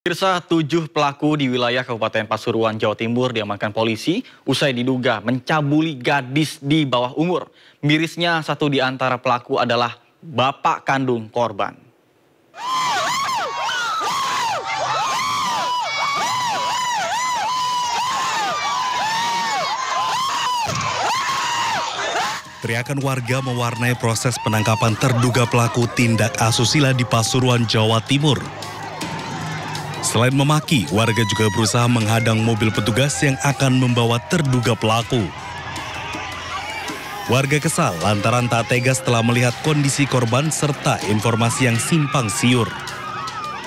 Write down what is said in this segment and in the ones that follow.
Pemirsa, 7 pelaku di wilayah Kabupaten Pasuruan, Jawa Timur diamankan polisi usai diduga mencabuli gadis di bawah umur. Mirisnya, satu di antara pelaku adalah bapak kandung korban. Teriakan warga mewarnai proses penangkapan terduga pelaku tindak asusila di Pasuruan, Jawa Timur. Selain memaki, warga juga berusaha menghadang mobil petugas yang akan membawa terduga pelaku. Warga kesal lantaran tak tega setelah melihat kondisi korban serta informasi yang simpang siur.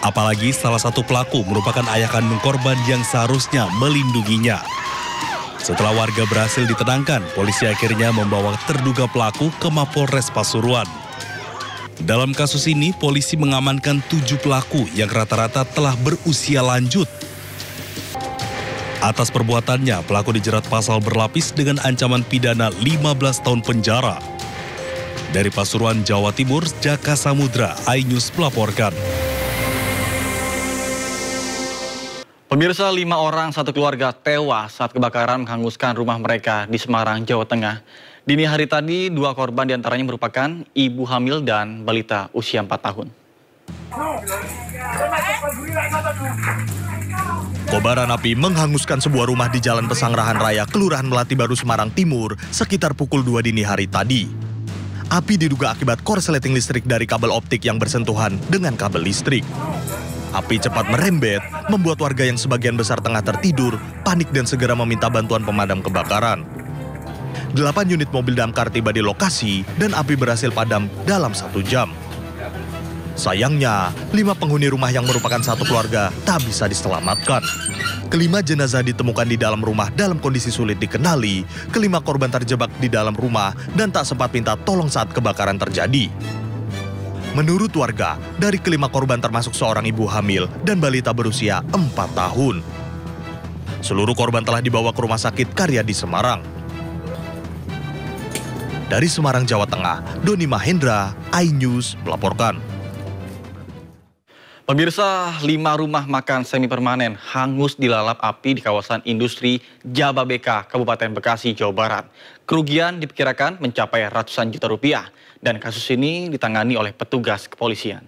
Apalagi salah satu pelaku merupakan ayah kandung korban yang seharusnya melindunginya. Setelah warga berhasil ditenangkan, polisi akhirnya membawa terduga pelaku ke Mapolres Pasuruan. Dalam kasus ini, polisi mengamankan 7 pelaku yang rata-rata telah berusia lanjut. Atas perbuatannya, pelaku dijerat pasal berlapis dengan ancaman pidana 15 tahun penjara. Dari Pasuruan, Jawa Timur, Jaka Samudra, iNews melaporkan. Pemirsa, 5 orang satu keluarga tewas saat kebakaran menghanguskan rumah mereka di Semarang, Jawa Tengah. Dini hari tadi, 2 korban diantaranya merupakan ibu hamil dan balita usia 4 tahun. Kobaran api menghanguskan sebuah rumah di Jalan Pesanggerahan Raya, Kelurahan Melati Baru, Semarang Timur, sekitar pukul 2 dini hari tadi. Api diduga akibat korsleting listrik dari kabel optik yang bersentuhan dengan kabel listrik. Api cepat merembet, membuat warga yang sebagian besar tengah tertidur, panik dan segera meminta bantuan pemadam kebakaran. 8 unit mobil damkar tiba di lokasi dan api berhasil padam dalam 1 jam. Sayangnya, 5 penghuni rumah yang merupakan satu keluarga tak bisa diselamatkan. Kelima jenazah ditemukan di dalam rumah dalam kondisi sulit dikenali. Kelima korban terjebak di dalam rumah dan tak sempat minta tolong saat kebakaran terjadi. Menurut warga, dari kelima korban termasuk seorang ibu hamil dan balita berusia 4 tahun. Seluruh korban telah dibawa ke Rumah Sakit Karyadi Semarang. Dari Semarang, Jawa Tengah, Doni Mahendra, iNews melaporkan. Pemirsa, 5 rumah makan semi permanen hangus dilalap api di kawasan industri Jababeka, Kabupaten Bekasi, Jawa Barat. Kerugian diperkirakan mencapai ratusan juta rupiah dan kasus ini ditangani oleh petugas kepolisian.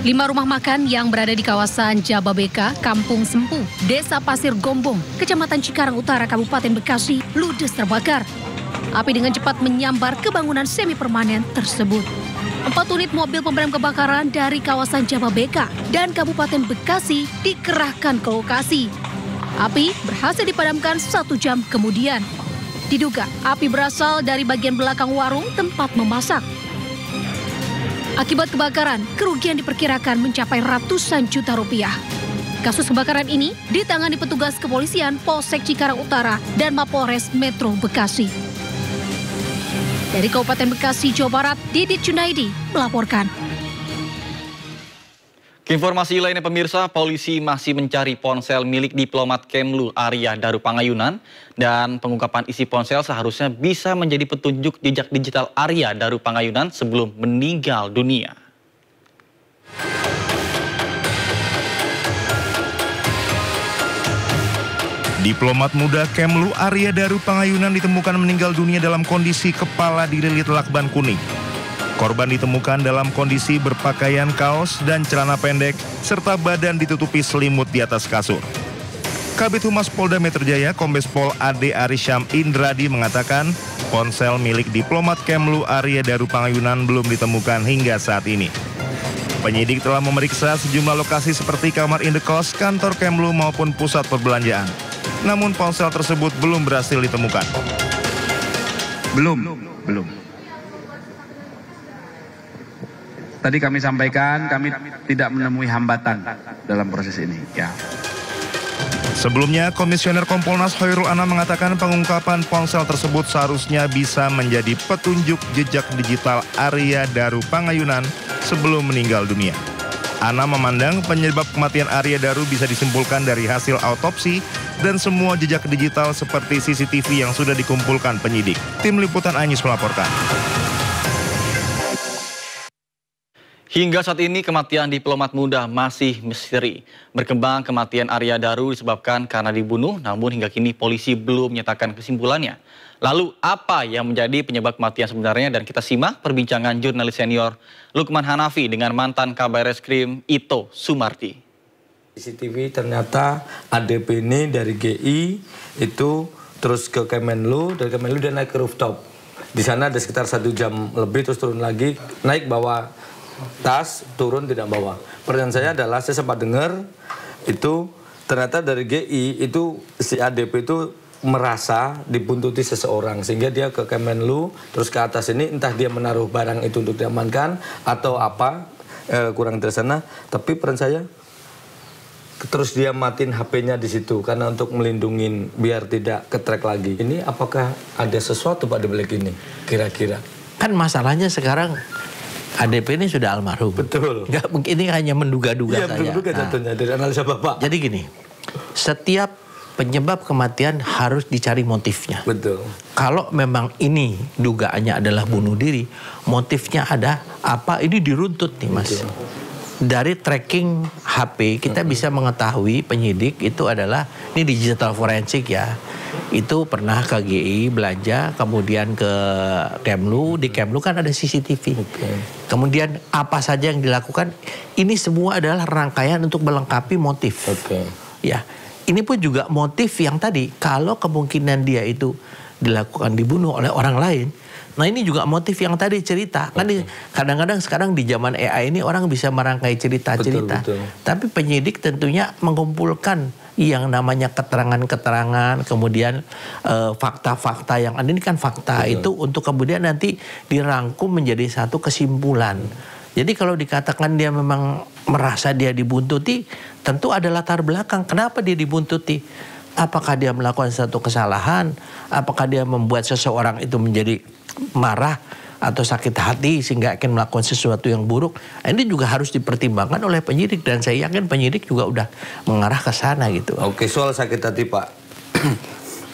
Lima rumah makan yang berada di kawasan Jababeka, Kampung Sempu, Desa Pasir Gombong, Kecamatan Cikarang Utara, Kabupaten Bekasi, ludes terbakar. Api dengan cepat menyambar ke bangunan semi permanen tersebut. 4 unit mobil pemadam kebakaran dari kawasan Jababeka dan Kabupaten Bekasi dikerahkan ke lokasi. Api berhasil dipadamkan 1 jam kemudian. Diduga api berasal dari bagian belakang warung tempat memasak. Akibat kebakaran, kerugian diperkirakan mencapai ratusan juta rupiah. Kasus kebakaran ini ditangani petugas kepolisian Polsek Cikarang Utara dan Mapolres Metro Bekasi. Dari Kabupaten Bekasi, Jawa Barat, Didit Junaidi melaporkan. Informasi lainnya pemirsa, polisi masih mencari ponsel milik diplomat Kemlu Arya Daru Pangayunan dan pengungkapan isi ponsel seharusnya bisa menjadi petunjuk jejak digital Arya Daru Pangayunan sebelum meninggal dunia. Diplomat muda Kemlu Arya Daru Pangayunan ditemukan meninggal dunia dalam kondisi kepala dililit lakban kuning. Korban ditemukan dalam kondisi berpakaian kaos dan celana pendek, serta badan ditutupi selimut di atas kasur. Kabid Humas Polda Metro Jaya, Kombes Pol Ade Arisham Indradi mengatakan, ponsel milik diplomat Kemlu Arya Daru Pangayunan belum ditemukan hingga saat ini. Penyidik telah memeriksa sejumlah lokasi seperti kamar indekos, kantor Kemlu maupun pusat perbelanjaan. Namun ponsel tersebut belum berhasil ditemukan. Belum. Tadi kami sampaikan, kami tidak menemui hambatan dalam proses ini. Ya. Sebelumnya, Komisioner Kompolnas Hoirul Anam mengatakan pengungkapan ponsel tersebut seharusnya bisa menjadi petunjuk jejak digital Arya Daru Pangayunan sebelum meninggal dunia. Anam memandang penyebab kematian Arya Daru bisa disimpulkan dari hasil autopsi dan semua jejak digital seperti CCTV yang sudah dikumpulkan penyidik. Tim Liputan iNews melaporkan. Hingga saat ini kematian diplomat muda masih misteri. Berkembang kematian Arya Daru disebabkan karena dibunuh, namun hingga kini polisi belum menyatakan kesimpulannya. Lalu apa yang menjadi penyebab kematian sebenarnya? Dan kita simak perbincangan jurnalis senior Lukman Hanafi dengan mantan Kabar Reskrim Ito Sumarti. CCTV ternyata ADP ini dari GI itu terus ke Kemenlu, dari Kemenlu dia naik ke rooftop. Di sana ada sekitar 1 jam lebih, terus turun lagi, naik bawa tas, turun tidak bawa. Pertanyaan saya adalah, saya sempat dengar itu ternyata dari GI itu si ADP itu merasa dibuntuti seseorang sehingga dia ke Kemenlu terus ke atas ini, entah dia menaruh barang itu untuk diamankan atau apa, kurang dari sana. Tapi peran saya terus dia matiin HP-nya di situ karena untuk melindungi biar tidak ketrek lagi. Ini apakah ada sesuatu Pak di balik ini kira-kira? Kan masalahnya sekarang ADP ini sudah almarhum. Betul. Nggak, mungkin ini hanya menduga-duga saja. Iya, menduga contohnya dari analisa Bapak. Jadi gini, setiap penyebab kematian harus dicari motifnya. Betul. Kalau memang ini dugaannya adalah bunuh diri, motifnya ada apa, ini diruntut nih Mas. Betul. Dari tracking HP kita bisa mengetahui penyidik itu adalah, ini digital forensik ya, itu pernah ke GI belanja, kemudian ke Kemlu, di Kemlu kan ada CCTV. Kemudian apa saja yang dilakukan, ini semua adalah rangkaian untuk melengkapi motif. Ya, ini pun juga motif yang tadi, kalau kemungkinan dia itu dilakukan dibunuh oleh orang lain. Nah ini juga motif yang tadi cerita. Kan kadang-kadang sekarang di zaman AI ini orang bisa merangkai cerita-cerita. Tapi penyidik tentunya mengumpulkan yang namanya keterangan-keterangan, kemudian fakta-fakta yang ada, ini kan fakta itu untuk kemudian nanti dirangkum menjadi satu kesimpulan. Jadi kalau dikatakan dia memang merasa dia dibuntuti, tentu ada latar belakang. Kenapa dia dibuntuti? Apakah dia melakukan satu kesalahan? Apakah dia membuat seseorang itu menjadi marah atau sakit hati sehingga akan melakukan sesuatu yang buruk? Ini juga harus dipertimbangkan oleh penyidik, dan saya yakin penyidik juga udah mengarah ke sana gitu. Oke, soal sakit hati Pak.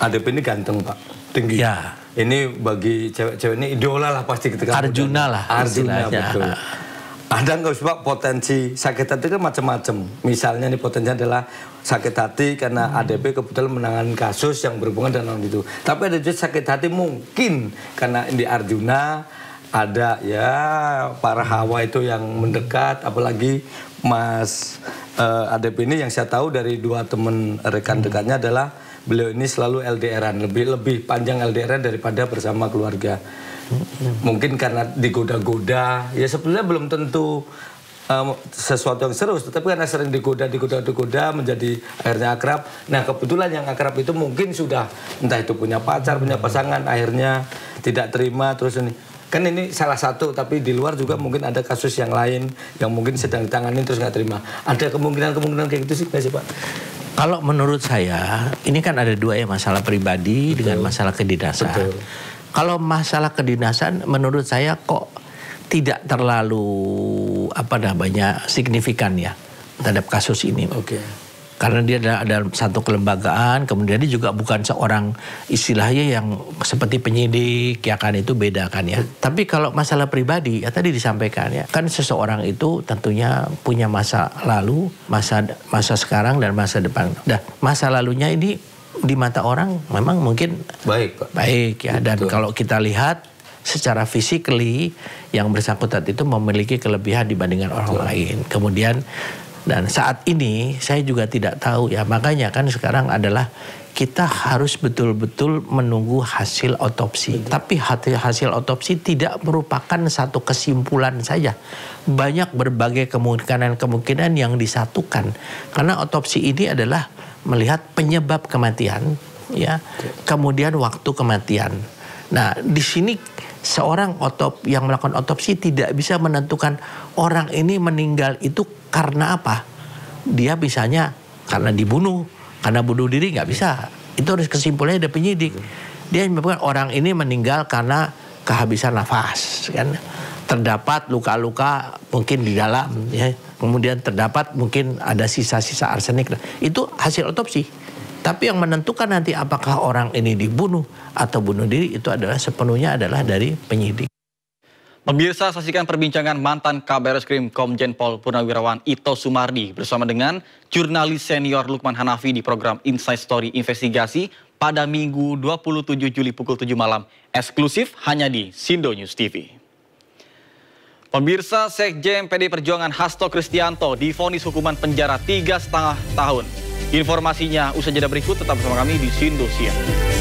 ADP ini ganteng Pak, tinggi. Ya. Ini bagi cewek-cewek ini idola lah pasti ketika Arjuna lah. Arjuna betul. Ada nggak sih Pak potensi sakit hati kan macam-macam. Misalnya nih potensinya adalah sakit hati karena ADP kebetulan menangani kasus yang berhubungan dengan itu. Tapi ada juga sakit hati mungkin karena di Arjuna ada ya para hawa itu yang mendekat, apalagi Mas ADP ini yang saya tahu dari 2 teman rekan dekatnya adalah beliau ini selalu LDRan, lebih panjang LDRan daripada bersama keluarga. Mungkin karena digoda-goda, ya sebenarnya belum tentu sesuatu yang serius, tetapi karena sering digoda menjadi akhirnya akrab. Nah kebetulan yang akrab itu mungkin sudah entah itu punya pacar, punya pasangan, akhirnya tidak terima, terus ini. Kan ini salah satu, tapi di luar juga mungkin ada kasus yang lain yang mungkin sedang ditangani terus nggak terima. Ada kemungkinan kayak gitu sih nggak sih Pak? Kalau menurut saya, ini kan ada 2 ya, masalah pribadi dengan masalah kedinasan. Betul. Kalau masalah kedinasan, menurut saya kok tidak terlalu signifikan ya terhadap kasus ini. Karena dia ada satu kelembagaan, kemudian dia juga bukan seorang istilahnya yang seperti penyidik, ya kan, itu beda kan ya. Tapi kalau masalah pribadi, ya tadi disampaikan ya, kan seseorang itu tentunya punya masa lalu, masa sekarang dan masa depan. Nah, masa lalunya ini di mata orang memang mungkin baik ya. Dan kalau kita lihat secara physically yang bersangkutan itu memiliki kelebihan dibandingkan orang lain. Kemudian dan saat ini saya juga tidak tahu ya, makanya kan sekarang adalah kita harus betul-betul menunggu hasil otopsi. Tapi hasil otopsi tidak merupakan satu kesimpulan saja. Banyak berbagai kemungkinan yang disatukan. Karena otopsi ini adalah melihat penyebab kematian, ya, kemudian waktu kematian. Nah, di sini seorang yang melakukan otopsi tidak bisa menentukan orang ini meninggal itu karena apa. Dia misalnya karena dibunuh, karena bunuh diri, nggak bisa. Itu harus kesimpulannya dari penyidik. Dia menyebutkan orang ini meninggal karena kehabisan nafas, kan. Terdapat luka-luka mungkin di dalam, ya. Kemudian terdapat mungkin ada sisa-sisa arsenik. Itu hasil otopsi. Tapi yang menentukan nanti apakah orang ini dibunuh atau bunuh diri itu adalah sepenuhnya adalah dari penyidik. Pemirsa, saksikan perbincangan mantan Kabar Eskrim Komjen Pol Purnawirawan Ito Sumardi bersama dengan jurnalis senior Lukman Hanafi di program Inside Story Investigasi pada Minggu 27 Juli pukul 7 malam, eksklusif hanya di Sindo News TV. Pemirsa, Sekjen PD Perjuangan Hasto Kristianto divonis hukuman penjara 3,5 tahun. Informasinya usai jeda berikut, tetap bersama kami di Sindo Siang.